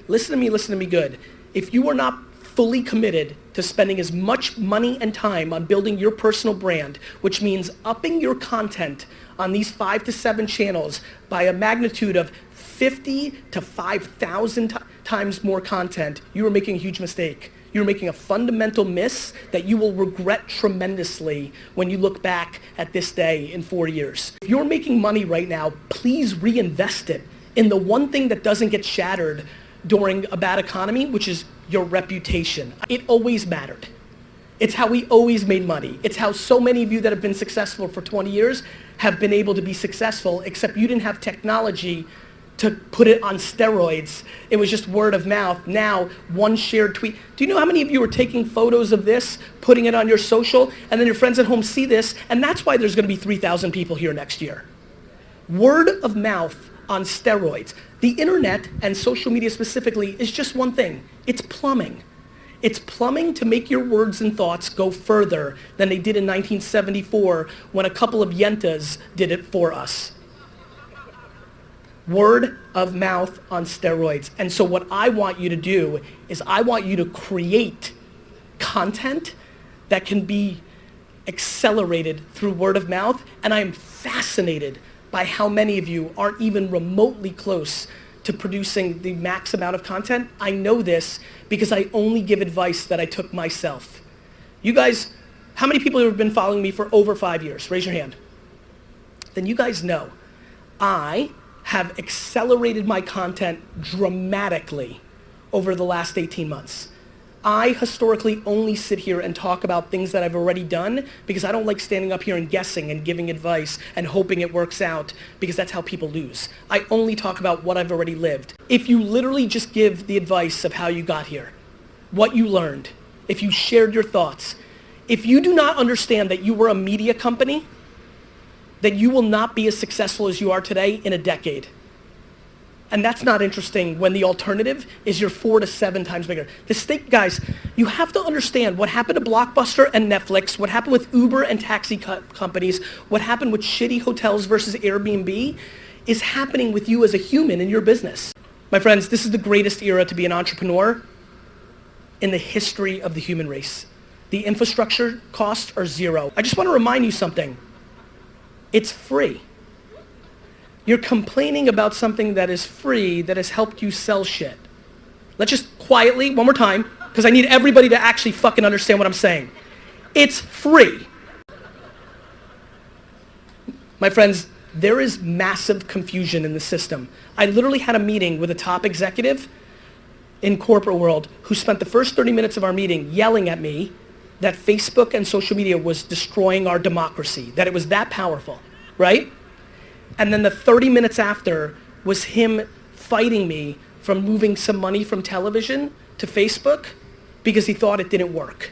listen to me good. If you are not fully committed to spending as much money and time on building your personal brand, which means upping your content on these 5 to 7 channels by a magnitude of 50 to 5,000 times more content, you are making a huge mistake. You're making a fundamental miss that you will regret tremendously when you look back at this day in 4 years. If you're making money right now, please reinvest it in the one thing that doesn't get shattered during a bad economy, which is your reputation. It always mattered. It's how we always made money. It's how so many of you that have been successful for 20 years have been able to be successful, except you didn't have technology to put it on steroids. It was just word of mouth. Now, one shared tweet. Do you know how many of you are taking photos of this, putting it on your social, and then your friends at home see this, and that's why there's gonna be 3,000 people here next year. Word of mouth on steroids. The internet, and social media specifically, is just one thing. It's plumbing. It's plumbing to make your words and thoughts go further than they did in 1974 when a couple of Yentas did it for us. Word of mouth on steroids. And so what I want you to do is I want you to create content that can be accelerated through word of mouth. And I am fascinated by how many of you aren't even remotely close to producing the max amount of content. I know this because I only give advice that I took myself. You guys, how many people have been following me for over 5 years? Raise your hand. Then you guys know I have accelerated my content dramatically over the last 18 months. I historically only sit here and talk about things that I've already done because I don't like standing up here and guessing and giving advice and hoping it works out, because that's how people lose. I only talk about what I've already lived. If you literally just give the advice of how you got here, what you learned, if you shared your thoughts, if you do not understand that you were a media company, that you will not be as successful as you are today in a decade. And that's not interesting when the alternative is you're 4 to 7 times bigger. The stake, guys, you have to understand what happened to Blockbuster and Netflix, what happened with Uber and taxi companies, what happened with shitty hotels versus Airbnb is happening with you as a human in your business. My friends, this is the greatest era to be an entrepreneur in the history of the human race. The infrastructure costs are zero. I just want to remind you something. It's free. You're complaining about something that is free that has helped you sell shit. Let's just quietly, one more time, because I need everybody to actually fucking understand what I'm saying. It's free. My friends, there is massive confusion in the system. I literally had a meeting with a top executive in corporate world who spent the first 30 minutes of our meeting yelling at me that Facebook and social media was destroying our democracy, that it was that powerful, right? And then the 30 minutes after was him fighting me from moving some money from television to Facebook because he thought it didn't work.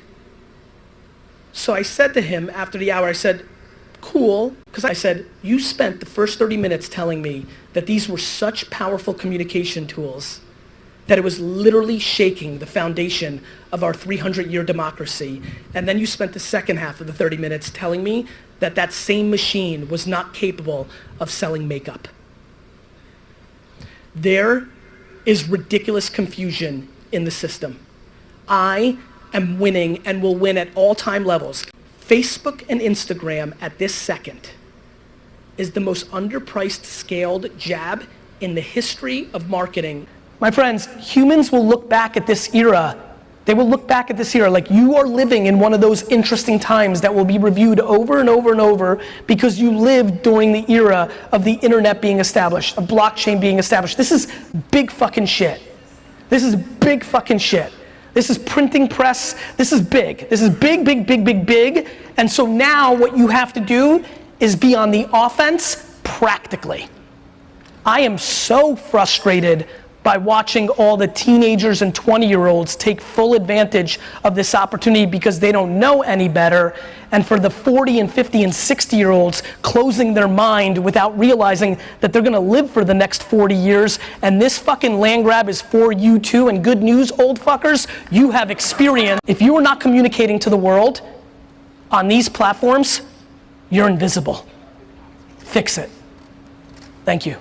So I said to him after the hour, I said, cool, because I said, you spent the first 30 minutes telling me that these were such powerful communication tools that it was literally shaking the foundation of our 300-year democracy. And then you spent the second half of the 30 minutes telling me that that same machine was not capable of selling makeup. There is ridiculous confusion in the system. I am winning and will win at all-time levels. Facebook and Instagram at this second is the most underpriced scaled jab in the history of marketing. My friends, humans will look back at this era. They will look back at this era like you are living in one of those interesting times that will be reviewed over and over and over because you lived during the era of the internet being established, of blockchain being established. This is big fucking shit. This is big fucking shit. This is printing press. This is big. This is big, big, big, big, big. And so now what you have to do is be on the offense practically. I am so frustrated by watching all the teenagers and 20-year-olds take full advantage of this opportunity because they don't know any better, and for the 40 and 50 and 60-year-olds closing their mind without realizing that they're gonna live for the next 40 years, and this fucking land grab is for you too, and good news, old fuckers, you have experience. If you are not communicating to the world on these platforms, you're invisible. Fix it. Thank you.